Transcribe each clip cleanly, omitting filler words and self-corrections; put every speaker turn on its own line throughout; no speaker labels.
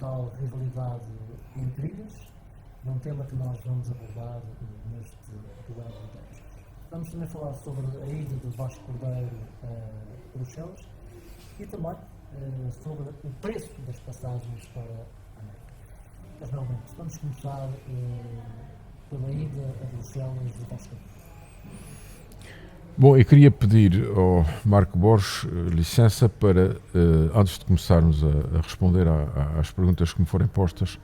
tal rivalidade em intrigas, é um tema que nós vamos abordar neste duelo de ideias. Vamos também falar sobre a ida de Vasco Cordeiro a Bruxelas e também sobre o preço das passagens para a América. Mas realmente, vamos começar pela ida a Bruxelas de Vasco Cordeiro.
Bom, eu queria pedir ao Marco Borges licença para, antes de começarmos a responder às perguntas que me forem postas,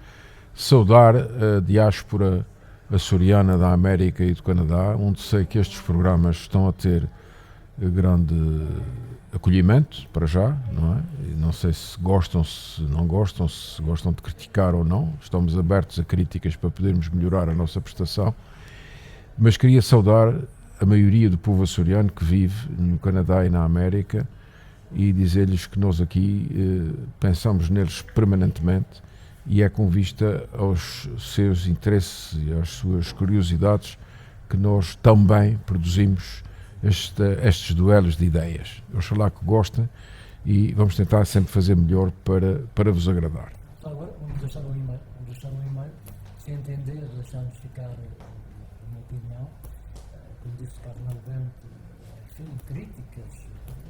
saudar a diáspora açoriana da América e do Canadá, onde sei que estes programas estão a ter grande acolhimento, para já, não é? E não sei se gostam, se não gostam, se gostam de criticar ou não. Estamos abertos a críticas para podermos melhorar a nossa prestação, mas queria saudar a maioria do povo açoriano que vive no Canadá e na América e dizer-lhes que nós aqui pensamos neles permanentemente e é com vista aos seus interesses e às suas curiosidades que nós também produzimos estes duelos de ideias. Oxalá que gostem e vamos tentar sempre fazer melhor para vos agradar.
Então agora vamos deixar um e-mail. Se entender, deixarmos ficar uma opinião. Como disse Carlos Nalvente, enfim, críticas,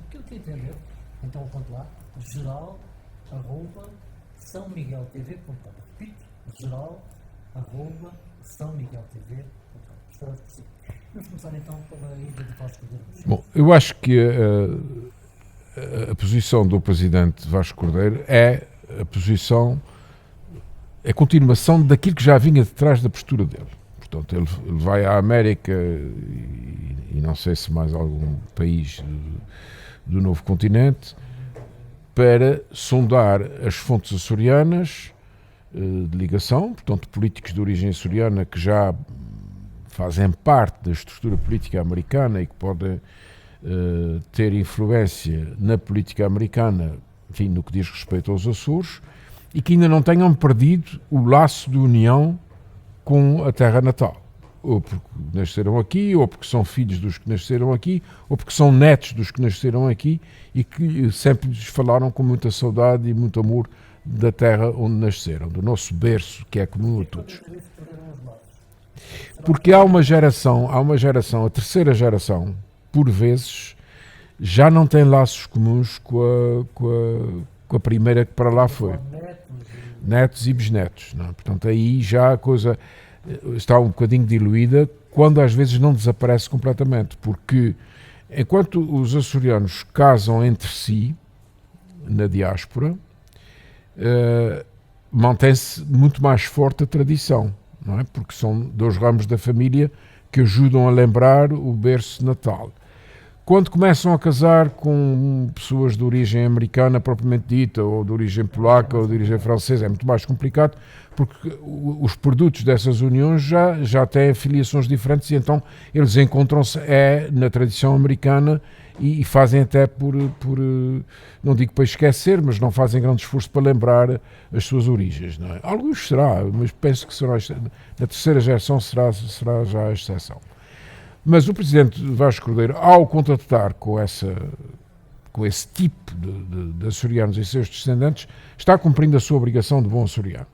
aquilo que entender, então aponto lá, geral@SãoMiguelTV.com. Repito, geral@SãoMiguelTV.com. Espero que sim. Vamos começar então pela ida de Vasco Cordeiro.
Bom, eu acho que a posição do Presidente Vasco Cordeiro é a posição, é a continuação daquilo que já vinha de trás da postura dele. Portanto, ele vai à América e não sei se mais algum país do novo continente para sondar as fontes açorianas de ligação, portanto, políticos de origem açoriana que já fazem parte da estrutura política americana e que podem ter influência na política americana, enfim, no que diz respeito aos Açores, e que ainda não tenham perdido o laço de união com a terra natal, ou porque nasceram aqui, ou porque são filhos dos que nasceram aqui, ou porque são netos dos que nasceram aqui e que sempre lhes falaram com muita saudade e muito amor da terra onde nasceram, do nosso berço, que é comum a todos. Porque há uma geração, a terceira geração, por vezes, já não tem laços comuns com a primeira que para lá foi. Netos e bisnetos, não é? Portanto, aí já a coisa está um bocadinho diluída, quando às vezes não desaparece completamente, porque enquanto os açorianos casam entre si, na diáspora, mantém-se muito mais forte a tradição, não é? Porque são dois ramos da família que ajudam a lembrar o berço natal. Quando começam a casar com pessoas de origem americana propriamente dita, ou de origem polaca, ou de origem francesa, é muito mais complicado, porque os produtos dessas uniões já têm filiações diferentes e então eles encontram-se na tradição americana e fazem até por, não digo para esquecer, mas não fazem grande esforço para lembrar as suas origens. Não é? Alguns será, mas penso que será, na terceira geração será já a exceção. Mas o Presidente Vasco Cordeiro, ao contactar com esse tipo de açorianos e seus descendentes, está cumprindo a sua obrigação de bom açoriano.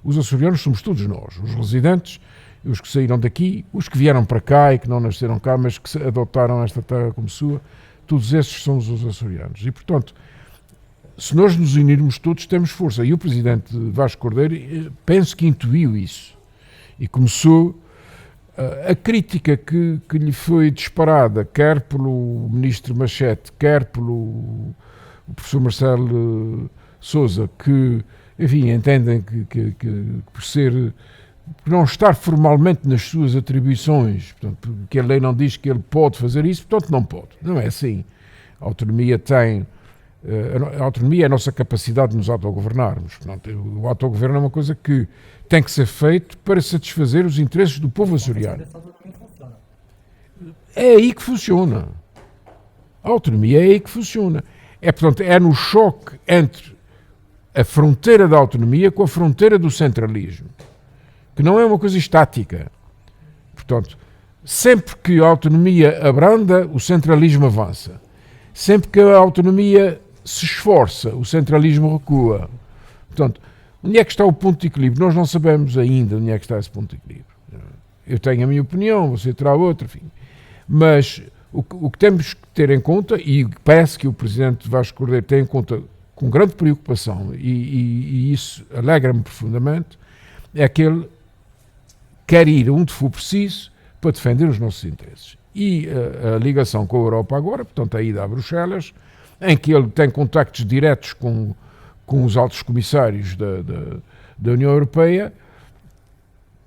Os açorianos somos todos nós, os residentes, os que saíram daqui, os que vieram para cá e que não nasceram cá, mas que adotaram esta terra como sua, todos esses somos os açorianos. E, portanto, se nós nos unirmos todos, temos força. E o Presidente Vasco Cordeiro, penso que intuiu isso. E começou a crítica que lhe foi disparada, quer pelo Ministro Machete, quer pelo Professor Marcelo Sousa, que, enfim, entendem que por não estar formalmente nas suas atribuições, portanto, que a lei não diz que ele pode fazer isso, portanto não pode. Não é assim. A autonomia é a nossa capacidade de nos autogovernarmos. Portanto, o autogoverno é uma coisa que tem que ser feito para satisfazer os interesses do povo açoriano. É aí que funciona. A autonomia é aí que funciona. Portanto, é no choque entre a fronteira da autonomia com a fronteira do centralismo, que não é uma coisa estática. Portanto, sempre que a autonomia abranda, o centralismo avança. Sempre que a autonomia se esforça, o centralismo recua. Portanto, onde é que está o ponto de equilíbrio? Nós não sabemos ainda onde é que está esse ponto de equilíbrio. Eu tenho a minha opinião, você terá outra, enfim. Mas o que temos que ter em conta, e parece que o Presidente Vasco Cordeiro tem em conta com grande preocupação, e isso alegra-me profundamente, é que ele quer ir onde for preciso para defender os nossos interesses. E a ligação com a Europa agora, portanto a ida a Bruxelas, em que ele tem contactos diretos com os altos comissários da União Europeia,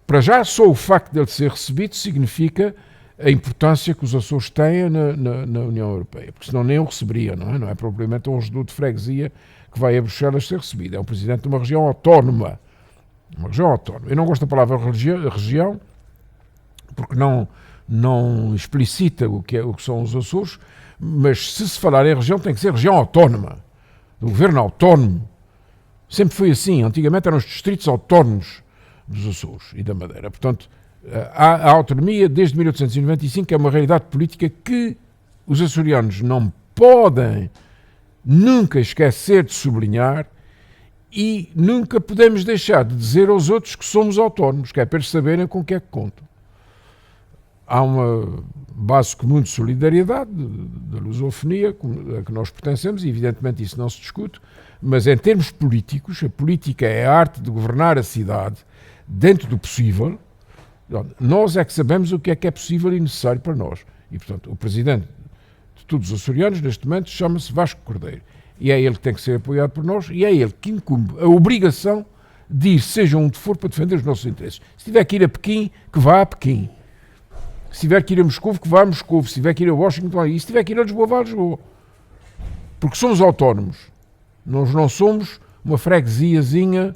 para já só o facto de ele ser recebido significa a importância que os Açores têm na União Europeia, porque senão nem o receberia, não é? Não é propriamente um regedor de freguesia que vai a Bruxelas ser recebido, é um presidente de uma região autónoma. Uma região autónoma. Eu não gosto da palavra região, porque não explicita o que são os Açores, mas se falar em região tem que ser região autónoma, do governo autónomo. Sempre foi assim, antigamente eram os distritos autónomos dos Açores e da Madeira. Portanto, a autonomia desde 1895 é uma realidade política que os açorianos não podem nunca esquecer de sublinhar, e nunca podemos deixar de dizer aos outros que somos autónomos, que é para eles saberem com o que é que contam. Há uma base comum de solidariedade, da lusofonia, a que nós pertencemos, e evidentemente isso não se discute, mas em termos políticos, a política é a arte de governar a cidade dentro do possível. Nós é que sabemos o que é possível e necessário para nós. E, portanto, o presidente de todos os açorianos, neste momento, chama-se Vasco Cordeiro. E é ele que tem que ser apoiado por nós, e é ele que incumbe a obrigação de ir, seja onde for, para defender os nossos interesses. Se tiver que ir a Pequim, que vá a Pequim. Se tiver que ir a Moscou, que vá a Moscou. Se tiver que ir a Washington, e se tiver que ir a Lisboa, vá a Lisboa. Porque somos autónomos. Nós não somos uma freguesiazinha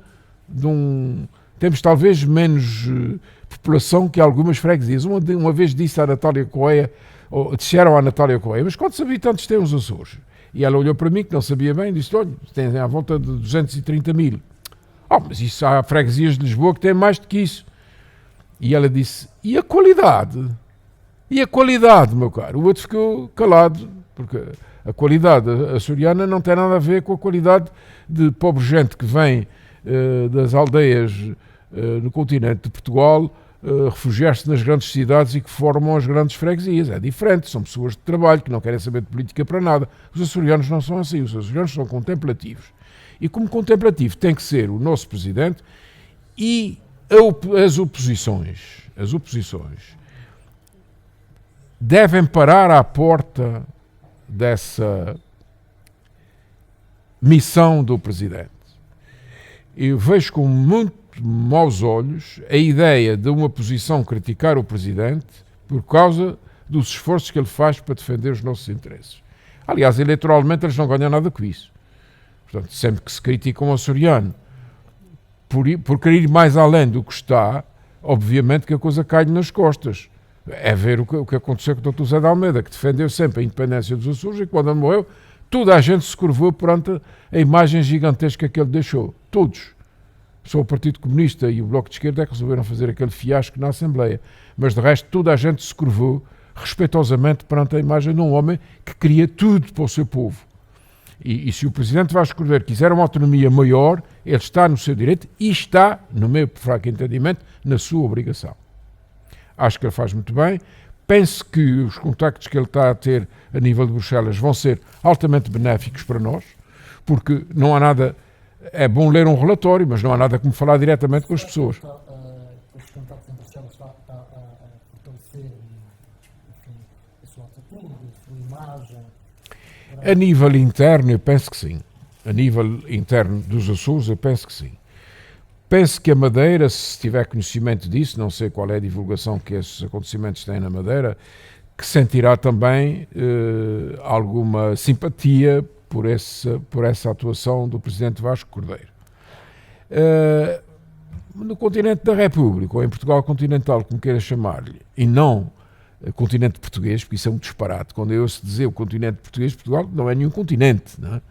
de um... Temos talvez menos população que algumas freguesias. Uma vez disse à Natália Correia, ou disseram à Natália Correia, mas quantos habitantes têm os Açores? E ela olhou para mim, que não sabia bem, e disse, olha, tem à volta de 230 mil. Mas isso há freguesias de Lisboa que têm mais do que isso. E ela disse, e a qualidade? E a qualidade, meu caro? O outro ficou calado, porque a qualidade açoriana não tem nada a ver com a qualidade de pobre gente que vem das aldeias no continente de Portugal, refugiar-se nas grandes cidades e que formam as grandes freguesias. É diferente, são pessoas de trabalho que não querem saber de política para nada. Os açorianos não são assim, os açorianos são contemplativos. E como contemplativo tem que ser o nosso presidente e as oposições devem parar à porta dessa missão do presidente. Eu vejo com muito maus olhos a ideia de uma oposição criticar o presidente por causa dos esforços que ele faz para defender os nossos interesses. Aliás, eleitoralmente eles não ganham nada com isso. Portanto, sempre que se critica um açoriano por querer ir mais além do que está, obviamente que a coisa cai-lhe nas costas. É ver o que aconteceu com o Dr. Zé de Almeida, que defendeu sempre a independência dos Açores, e quando ele morreu, toda a gente se curvou perante a imagem gigantesca que ele deixou. Todos. Só o Partido Comunista e o Bloco de Esquerda é que resolveram fazer aquele fiasco na Assembleia. Mas de resto, toda a gente se curvou respeitosamente perante a imagem de um homem que queria tudo para o seu povo. E se o Presidente Vasco Cordeiro quiser uma autonomia maior, ele está no seu direito e está, no meu fraco entendimento, na sua obrigação. Acho que ele faz muito bem. Penso que os contactos que ele está a ter a nível de Bruxelas vão ser altamente benéficos para nós, porque não há nada... É bom ler um relatório, mas não há nada como falar diretamente com as pessoas.
Os contactos em Bruxelas está a fortalecer a sua atitude, a sua imagem?
A nível interno, eu penso que sim. A nível interno dos Açores, eu penso que sim. Penso que a Madeira, se tiver conhecimento disso, não sei qual é a divulgação que esses acontecimentos têm na Madeira, que sentirá também alguma simpatia por essa atuação do Presidente Vasco Cordeiro. No continente da República, ou em Portugal continental, como queira chamar-lhe, e não continente português, porque isso é um disparate. Quando eu ouço dizer o continente português, Portugal não é nenhum continente, não é?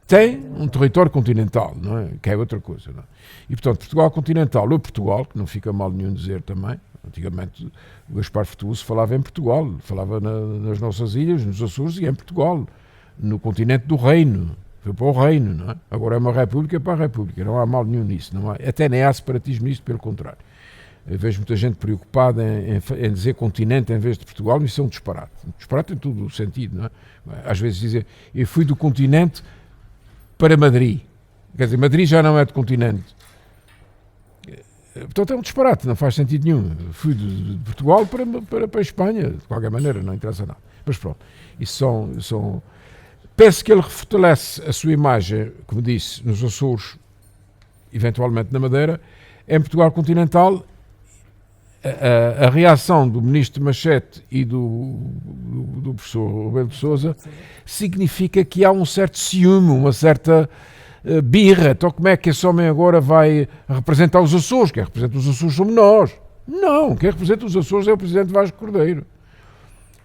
Tem um território continental, não é? Que é outra coisa. Não é? E, portanto, Portugal continental ou Portugal, que não fica mal nenhum dizer também, antigamente o Gaspar Frutuoso falava em Portugal, falava nas nossas ilhas, nos Açores e em Portugal, no continente do Reino, Foi para o reino, não é? Agora é uma república, é para a república. Não há mal nenhum nisso. Não há, até nem há separatismo nisso, pelo contrário. Eu vejo muita gente preocupada em dizer continente em vez de Portugal, mas isso é um disparate. Um disparate em todo o sentido, não é? Às vezes dizem, eu fui do continente para Madrid. Quer dizer, Madrid já não é do continente. Portanto, é um disparate, não faz sentido nenhum. Fui de Portugal para a Espanha, de qualquer maneira, não interessa nada. Mas pronto, isso são... Penso que ele fortalece a sua imagem, como disse, nos Açores, eventualmente na Madeira. Em Portugal continental, a reação do ministro Machete e do professor Rebelo de Sousa significa que há um certo ciúme, uma certa birra. Então como é que esse homem agora vai representar os Açores? Quem representa os Açores somos nós. Não, quem representa os Açores é o presidente Vasco Cordeiro.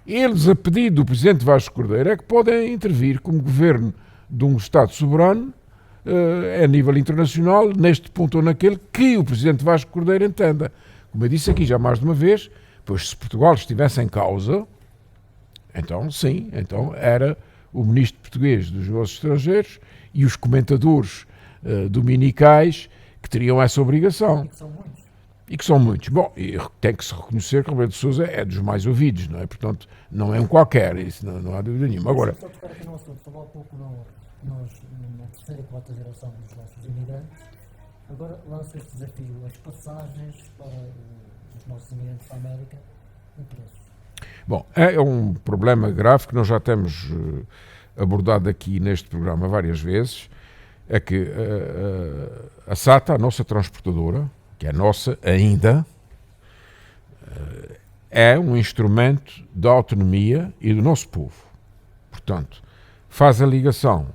Eles, a pedido do presidente Vasco Cordeiro, é que podem intervir como governo de um Estado soberano a nível internacional, neste ponto ou naquele, que o presidente Vasco Cordeiro entenda. Como eu disse aqui já mais de uma vez, pois se Portugal estivesse em causa, então sim, então era o ministro português dos negócios estrangeiros e os comentadores dominicais que teriam essa obrigação. E que são muitos. Bom, e tem que se reconhecer que Rebelo de Sousa é dos mais ouvidos, não é? Portanto, não é um qualquer, isso não há dúvida nenhuma. Agora,
só tocar aqui no assunto, falou há pouco na terceira e quarta geração dos nossos imigrantes. Agora lança este desafio, as passagens para os nossos imigrantes para a América, o preço.
Bom, é um problema grave que nós já temos abordado aqui neste programa várias vezes, é que a SATA, a nossa transportadora, que é nossa ainda, é um instrumento da autonomia e do nosso povo. Portanto, faz a ligação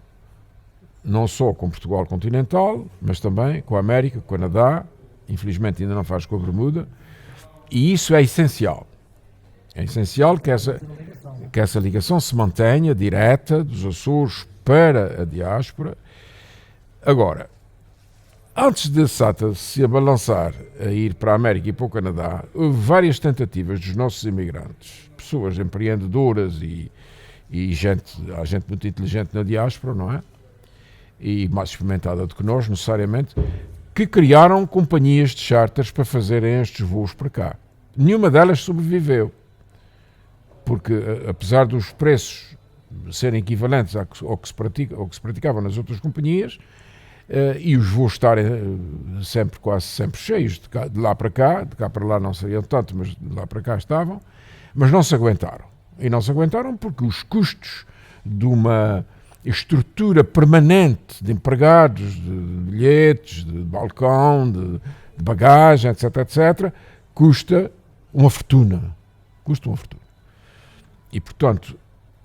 não só com Portugal continental, mas também com a América, com o Canadá, infelizmente ainda não faz com a Bermuda, e isso é essencial. É essencial que essa ligação se mantenha direta dos Açores para a diáspora. Agora, antes da SATA se abalançar a ir para a América e para o Canadá, houve várias tentativas dos nossos imigrantes, pessoas empreendedoras e há gente muito inteligente na diáspora, não é? E mais experimentada do que nós, necessariamente, que criaram companhias de charters para fazerem estes voos para cá. Nenhuma delas sobreviveu, porque apesar dos preços serem equivalentes ao que se praticava nas outras companhias, e os voos estarem quase sempre cheios, de lá para cá, de cá para lá não seriam tanto, mas de lá para cá estavam, mas não se aguentaram. E não se aguentaram porque os custos de uma estrutura permanente de empregados, de bilhetes, de balcão, de bagagem, etc., etc., custa uma fortuna. Custa uma fortuna. E, portanto,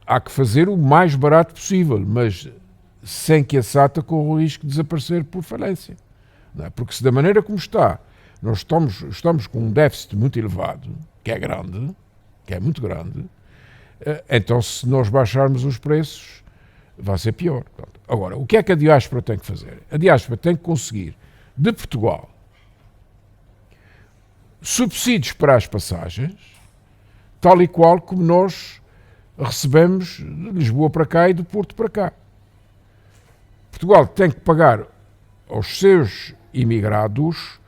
há que fazer o mais barato possível, mas sem que a SATA corra o risco de desaparecer por falência. Não é? Porque se da maneira como está, nós estamos com um déficit muito elevado, que é grande, que é muito grande, então se nós baixarmos os preços, vai ser pior. Agora, o que é que a diáspora tem que fazer? A diáspora tem que conseguir, de Portugal, subsídios para as passagens, tal e qual como nós recebemos de Lisboa para cá e do Porto para cá. Portugal tem que pagar aos seus imigrados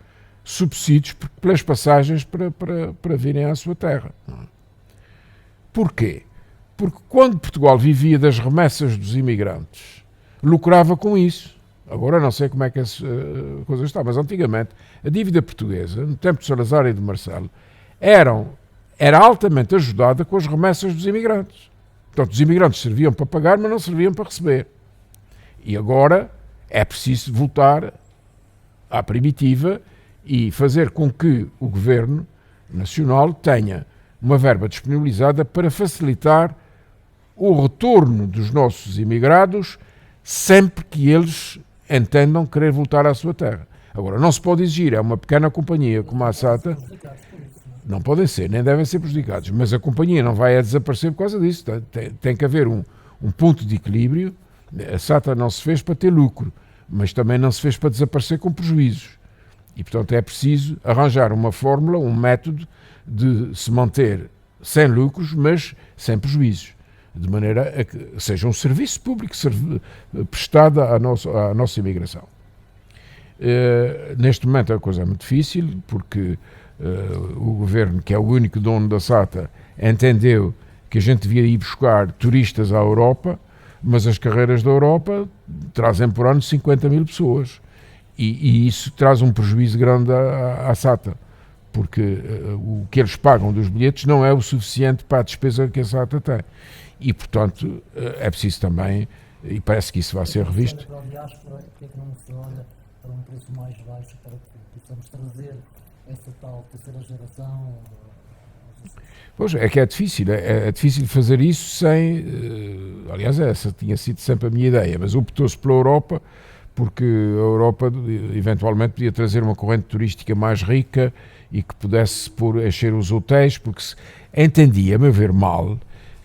subsídios pelas passagens para virem à sua terra. Porquê? Porque quando Portugal vivia das remessas dos imigrantes, lucrava com isso. Agora não sei como é que essa coisa está, mas antigamente a dívida portuguesa, no tempo de Salazar e de Marcelo, era altamente ajudada com as remessas dos imigrantes. Portanto, os imigrantes serviam para pagar, mas não serviam para receber. E agora é preciso voltar à primitiva e fazer com que o Governo Nacional tenha uma verba disponibilizada para facilitar o retorno dos nossos imigrados sempre que eles entendam querer voltar à sua terra. Agora, não se pode exigir, é uma pequena companhia como a SATA, não podem ser, nem devem ser prejudicados, mas a companhia não vai desaparecer por causa disso. Tem que haver um ponto de equilíbrio. A SATA não se fez para ter lucro, mas também não se fez para desaparecer com prejuízos. E, portanto, é preciso arranjar uma fórmula, um método de se manter sem lucros, mas sem prejuízos. de maneira a que seja um serviço público prestado à nossa imigração. Neste momento a coisa é muito difícil, porque o governo, que é o único dono da SATA, entendeu que a gente devia ir buscar turistas à Europa, mas as carreiras da Europa trazem por ano 50 mil pessoas. E isso traz um prejuízo grande à SATA, porque o que eles pagam dos bilhetes não é o suficiente para a despesa que a SATA tem. E, portanto, é preciso também, e parece que isso vai ser revisto.
Para a diáspora, porque é que não se olha para um preço mais baixo para que possamos trazer essa tal terceira geração?
Pois, é que é difícil fazer isso sem, aliás, essa tinha sido sempre a minha ideia, mas optou-se pela Europa, porque a Europa eventualmente podia trazer uma corrente turística mais rica e que pudesse encher os hotéis, porque se entendia, a meu ver, mal,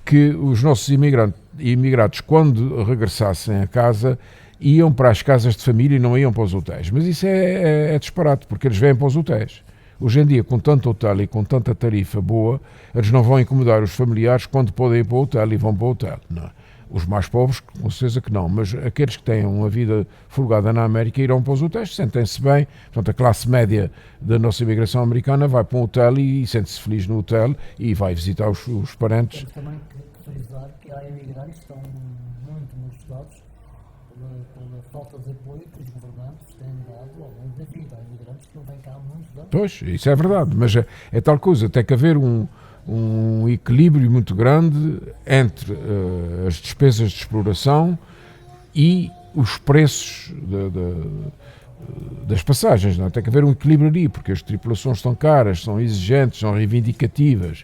que os nossos imigrados, quando regressassem a casa, iam para as casas de família e não iam para os hotéis. Mas isso é disparate, porque eles vêm para os hotéis. Hoje em dia, com tanto hotel e com tanta tarifa boa, eles não vão incomodar os familiares quando podem ir para o hotel e vão para o hotel. Não. Os mais pobres, com certeza que não, mas aqueles que têm uma vida folgada na América irão para os hotéis, sentem-se bem. Portanto, a classe média da nossa imigração americana vai para um hotel e sente-se feliz no hotel e vai visitar os parentes.
Temos também que frisar que há imigrantes que estão muito molestados pela falta de apoio que os governantes têm dado ao longo da vida. Há imigrantes que não vêm cá há muitos anos.
Pois, isso é verdade, mas é tal coisa, tem que haver um equilíbrio muito grande entre as despesas de exploração e os preços das passagens. Não é? Tem que haver um equilíbrio ali, porque as tripulações estão caras, são exigentes, são reivindicativas.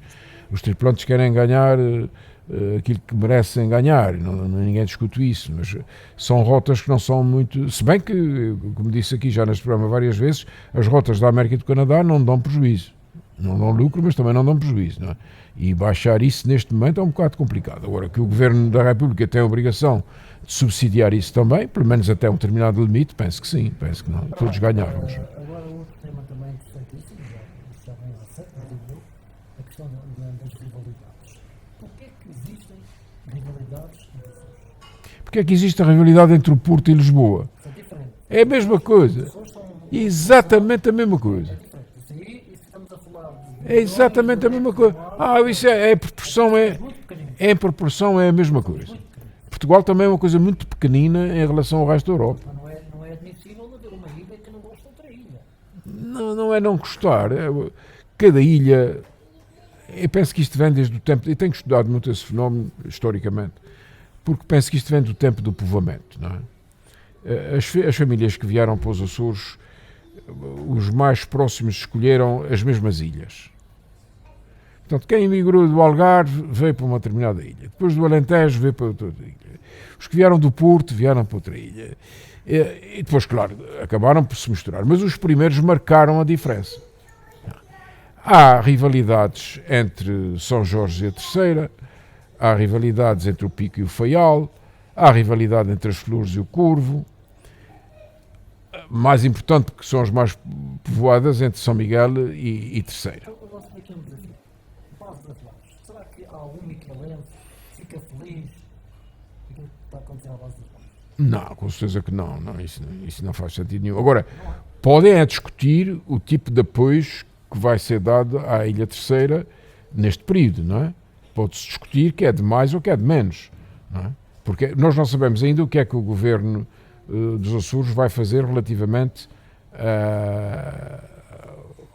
Os tripulantes querem ganhar aquilo que merecem ganhar, ninguém discute isso, mas são rotas que não são muito... Se bem que, como disse aqui já neste programa várias vezes, as rotas da América e do Canadá não dão prejuízo. Não dão lucro, mas também não dão prejuízo. Não é? E baixar isso neste momento é um bocado complicado. Agora, que o Governo da República tem a obrigação de subsidiar isso também, pelo menos até um determinado limite, penso que sim, penso que não. Todos ganhávamos.
Agora, outro tema também interessantíssimo, já vem há séculos, a questão das rivalidades. Porquê que existem rivalidades entre Açores?
Porque é que existe a rivalidade entre o Porto e Lisboa?
São diferentes.
É a mesma coisa.
Açores são
Exatamente a mesma coisa.
diferentes. Isso aí, estamos a falar de
É exatamente a mesma coisa. Isso em proporção é a mesma coisa. Portugal também é uma coisa muito pequenina em relação ao resto da Europa.
Mas não é admissível haver uma ilha que não gosta de outra ilha.
Não é não gostar. Cada ilha... Eu penso que isto vem desde o tempo... Eu tenho estudado muito esse fenómeno, historicamente, porque penso que isto vem do tempo do povoamento. Não é? As famílias que vieram para os Açores, os mais próximos escolheram as mesmas ilhas. Portanto, quem emigrou do Algarve veio para uma determinada ilha. Depois do Alentejo veio para outra ilha. Os que vieram do Porto vieram para outra ilha. E depois, claro, acabaram por se misturar. Mas os primeiros marcaram a diferença. Há rivalidades entre São Jorge e a Terceira, há rivalidades entre o Pico e o Faial, há rivalidade entre as Flores e o Corvo. Mais importante, porque são as mais povoadas, entre São Miguel e Terceira.
Eu gosto daqui um desafio. Base das lajes. Será que algum miquelense fica feliz com aquilo que está a acontecer à base das lajes?
Não, com certeza que não. Isso não faz sentido nenhum. Agora, podem discutir o tipo de apoios que vai ser dado à Ilha Terceira neste período, não é? Pode-se discutir que é de mais ou que é de menos, não é? Porque nós não sabemos ainda o que é que o governo dos Açores vai fazer relativamente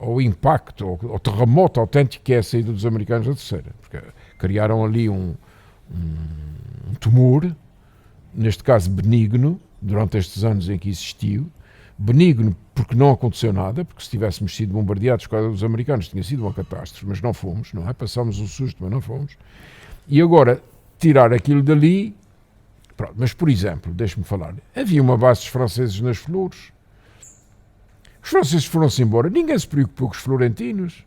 ao impacto, ao terremoto autêntico que é a saída dos americanos da Terceira. Porque criaram ali um tumor, neste caso benigno, durante estes anos em que existiu. Benigno porque não aconteceu nada, porque se tivéssemos sido bombardeados por causa dos americanos tinha sido uma catástrofe, mas não fomos, não é? Passámos o susto, mas não fomos. E agora, tirar aquilo dali... Pronto, mas, por exemplo, deixe-me falar, havia uma base dos franceses nas Flores. Os franceses foram-se embora, ninguém se preocupou com os florentinos.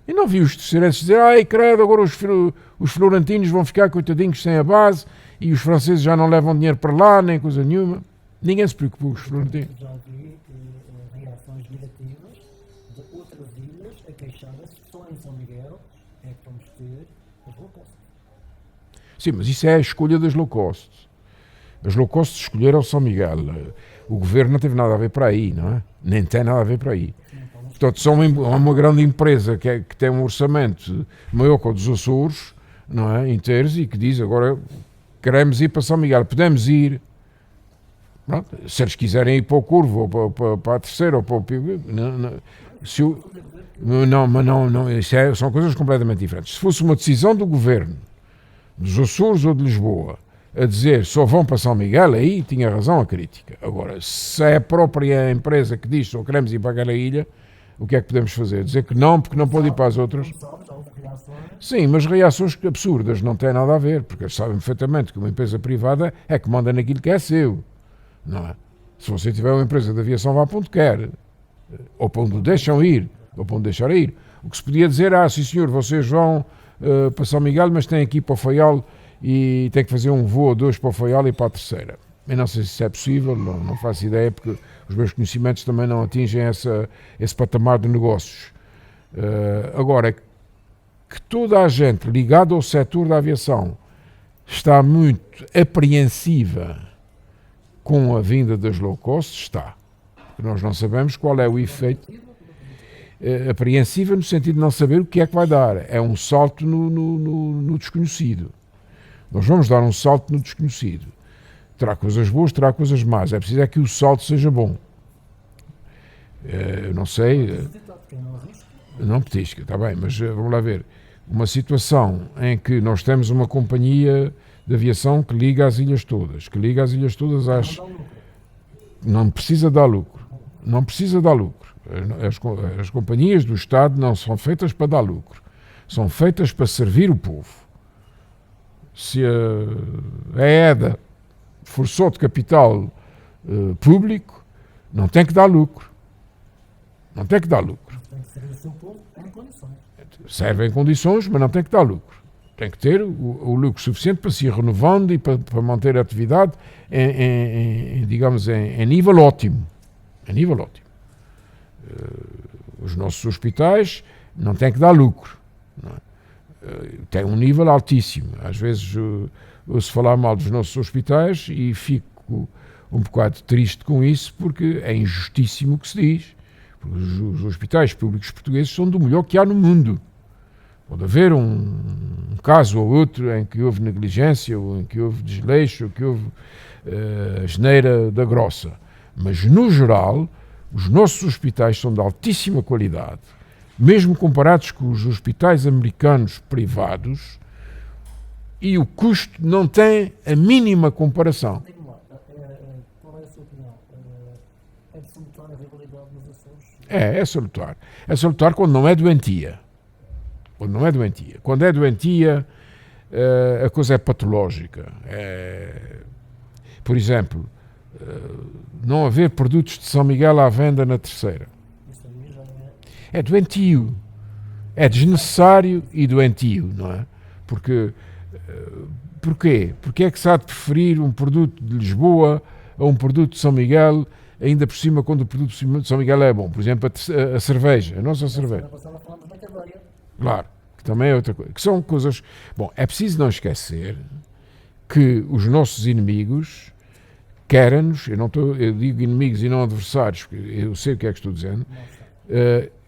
E não vi os terceirenses dizer, ai, credo, agora os florentinos vão ficar coitadinhos sem a base e os franceses já não levam dinheiro para lá, nem coisa nenhuma. Ninguém se preocupou com os florentinos.
Já vi reações negativas de outras ilhas a queixarem-se que só em São Miguel é que vamos ter as roupas.
Sim, mas isso é a escolha das low cost. As low cost escolheram São Miguel. O governo não teve nada a ver para aí, não é? Nem tem nada a ver para aí. Portanto, são uma grande empresa que tem um orçamento maior que o dos Açores, não é? Inteiros, e que diz agora queremos ir para São Miguel, podemos ir. Pronto. Se eles quiserem ir para o Curvo, ou para a Terceira, ou para o Pico, não, isso são coisas completamente diferentes. Se fosse uma decisão do governo, dos Açores ou de Lisboa, a dizer só vão para São Miguel, aí tinha razão a crítica. Agora, se é a própria empresa que diz só queremos ir para aquela ilha, o que é que podemos fazer? Dizer que não, porque não pode ir para as outras? Sim, mas reações absurdas, não têm nada a ver, porque eles sabem perfeitamente que uma empresa privada é que manda naquilo que é seu, não é? Se você tiver uma empresa de aviação, vá para onde quer, ou para onde o deixam ir, ou para onde deixar ir. O que se podia dizer, sim senhor, vocês vão para São Miguel, mas têm que ir para o Faial e têm que fazer um voo ou dois para o Faial e para a Terceira. Eu não sei se isso é possível, não faço ideia, porque os meus conhecimentos também não atingem esse patamar de negócios. Agora, que toda a gente ligada ao setor da aviação está muito apreensiva com a vinda das low cost, está. Nós não sabemos qual é o efeito. Apreensiva no sentido de não saber o que é que vai dar. É um salto no desconhecido. Nós vamos dar um salto no desconhecido. Terá coisas boas, terá coisas más. É preciso que o salto seja bom. Eu não sei. Não petisca, está bem, mas vamos lá ver. Uma situação em que nós temos uma companhia de aviação que liga as ilhas todas, às... Não precisa dar lucro. Não precisa dar lucro. As companhias do Estado não são feitas para dar lucro. São feitas para servir o povo. Se a EDA for só de capital público, não tem que dar lucro. Não tem que dar lucro.
Tem que servir o seu povo em condições.
Serve em condições, mas não tem que dar lucro. Tem que ter o lucro suficiente para se ir renovando e para manter a atividade em nível ótimo. Em nível ótimo. Os nossos hospitais não têm que dar lucro. Não é? Tem um nível altíssimo. Às vezes ouço falar mal dos nossos hospitais e fico um bocado triste com isso, porque é injustíssimo o que se diz. Porque os hospitais públicos portugueses são do melhor que há no mundo. Pode haver um caso ou outro em que houve negligência, ou em que houve desleixo, ou que houve asneira da grossa. Mas, no geral, os nossos hospitais são de altíssima qualidade. Mesmo comparados com os hospitais americanos privados, e o custo não tem a mínima comparação.
Qual é a sua opinião? É de salutar a rivalidade nos Açores?
É salutar. É salutar quando não é doentia. Quando não é doentia. Quando é doentia, a coisa é patológica. Por exemplo, não haver produtos de São Miguel à venda na Terceira.
Isso aí já
É doentio. É desnecessário e doentio, não é? Porquê? Porque é que se há de preferir um produto de Lisboa a um produto de São Miguel, ainda por cima quando o produto de São Miguel é bom? Por exemplo, a cerveja, a nossa cerveja. Claro, que também é outra coisa. Que são coisas... Bom, é preciso não esquecer que os nossos inimigos querem-nos, eu digo inimigos e não adversários, porque eu sei o que é que estou dizendo,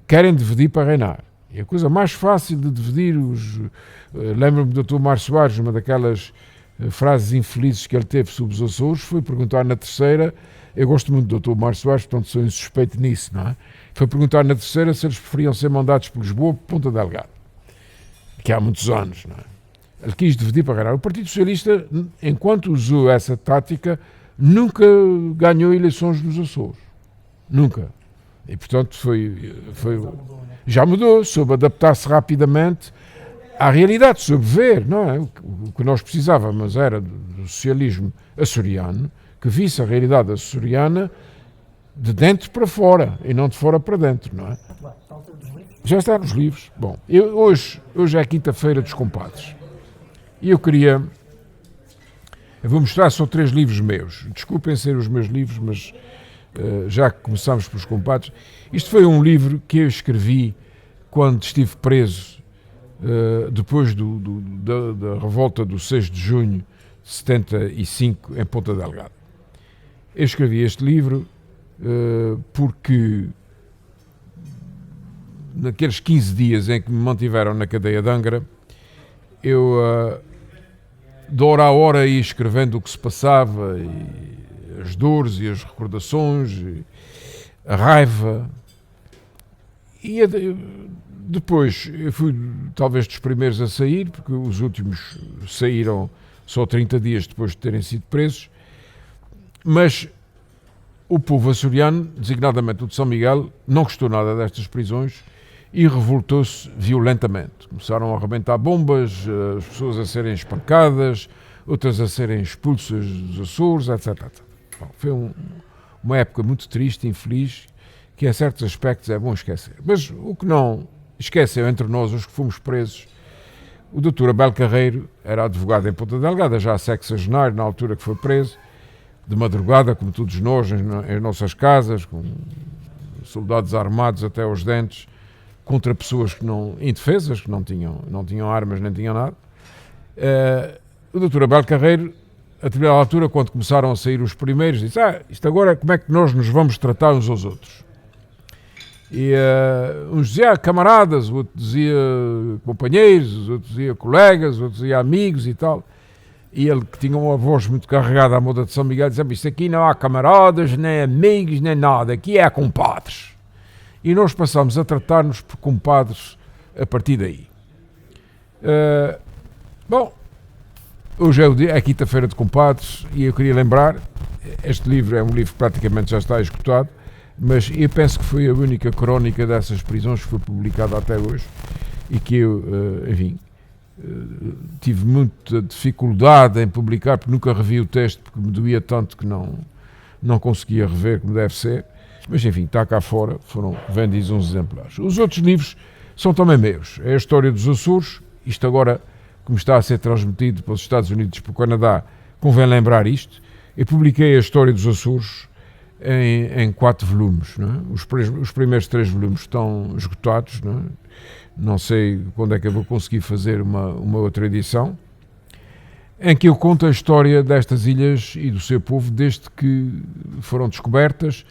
querem dividir para reinar. E a coisa mais fácil de dividir lembro-me do Dr. Mário Soares, uma daquelas frases infelizes que ele teve sobre os Açores, foi perguntar na Terceira, eu gosto muito do Dr. Mário Soares, portanto sou insuspeito nisso, não é? Foi perguntar na Terceira se eles preferiam ser mandados por Lisboa ou por Ponta Delgada, que há muitos anos, não é? Ele quis dividir para reinar. O Partido Socialista, enquanto usou essa tática, nunca ganhou eleições nos Açores. Nunca. E, portanto, já mudou, soube adaptar-se rapidamente à realidade, soube ver, não é? O que nós precisávamos era do socialismo açoriano, que visse a realidade açoriana de dentro para fora, e não de fora para dentro, não é? Já está nos livros. Bom, hoje é quinta-feira dos compadres. E eu vou mostrar só 3 livros meus. Desculpem ser os meus livros, mas já que começamos pelos compadres, isto foi um livro que eu escrevi quando estive preso depois da revolta do 6 de junho de 75 em Ponta Delgada. Eu escrevi este livro porque naqueles 15 dias em que me mantiveram na cadeia de Angra, eu de hora a hora ia escrevendo o que se passava, e as dores e as recordações, e a raiva. E depois eu fui talvez dos primeiros a sair, porque os últimos saíram só 30 dias depois de terem sido presos, mas o povo açoriano, designadamente o de São Miguel, não gostou nada destas prisões e revoltou-se violentamente. Começaram a arrebentar bombas, as pessoas a serem espancadas, outras a serem expulsas dos Açores, etc. Bom, foi uma época muito triste, infeliz, que em certos aspectos é bom esquecer. Mas o que não esqueceu entre nós, os que fomos presos, o Dr. Abel Carreiro era advogado em Ponta Delgada, já sexagenário, na altura que foi preso, de madrugada, como todos nós, em nossas casas, com soldados armados até aos dentes, contra pessoas que indefesas, que não tinham armas nem tinham nada. O Dr. Abel Carreiro, a determinada altura, quando começaram a sair os primeiros, disse: isto agora, como é que nós nos vamos tratar uns aos outros? E uns diziam camaradas, o outro dizia companheiros, os outros dizia colegas, os outros dizia amigos e tal. E ele, que tinha uma voz muito carregada à moda de São Miguel, dizia: isto aqui não há camaradas, nem amigos, nem nada, aqui é compadres. E nós passámos a tratar-nos por compadres a partir daí. Bom, hoje é quinta-feira de compadres e eu queria lembrar, este livro é um livro que praticamente já está esgotado, mas eu penso que foi a única crónica dessas prisões que foi publicada até hoje e que eu, enfim, tive muita dificuldade em publicar, porque nunca revi o texto, porque me doía tanto que não conseguia rever como deve ser. Mas enfim, está cá fora, foram vendidos uns exemplares. Os outros livros são também meus. É a história dos Açores, isto agora, como está a ser transmitido pelos Estados Unidos e pelo Canadá, convém lembrar isto. Eu publiquei a história dos Açores em 4 volumes. Não é? Os primeiros 3 volumes estão esgotados. Não é? Não sei quando é que eu vou conseguir fazer uma outra edição, em que eu conto a história destas ilhas e do seu povo desde que foram descobertas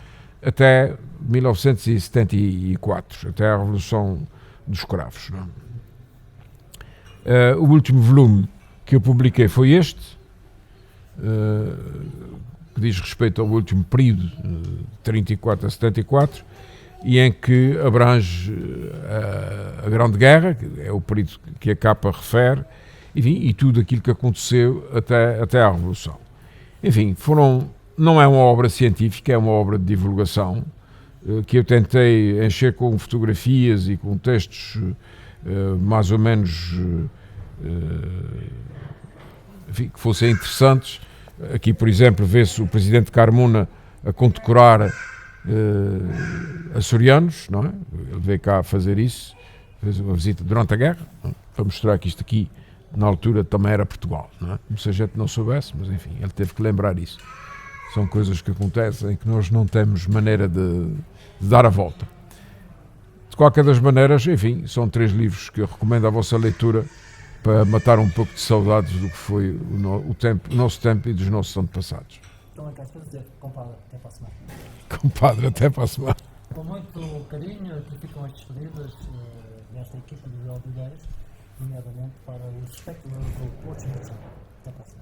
até 1974, até a Revolução dos Escravos. Não é? O último volume que eu publiquei foi este, que diz respeito ao último período, de 34 a 74, e em que abrange a Grande Guerra, que é o período que a capa refere, enfim, e tudo aquilo que aconteceu até à Revolução. Enfim, não é uma obra científica, é uma obra de divulgação, que eu tentei encher com fotografias e com textos mais ou menos enfim, que fossem interessantes. Aqui, por exemplo, vê-se o presidente Carmona a condecorar açorianos, não é? Ele veio cá fazer isso, fez uma visita durante a guerra, para mostrar que isto aqui, na altura, também era Portugal, não é? Como se a gente não soubesse, mas enfim, ele teve que lembrar isso. São coisas que acontecem que nós não temos maneira de dar a volta. De qualquer das maneiras, enfim, são 3 livros que eu recomendo à vossa leitura para matar um pouco de saudades do que foi o nosso tempo e dos nossos antepassados.
Então é que as coisas dizer, compadre, até para a semana.
Compadre, até para a semana.
Com muito carinho, aqui ficam as despedidas desta equipa de Viola de Ideias, nomeadamente para os espectadores do Porto de Até para a semana.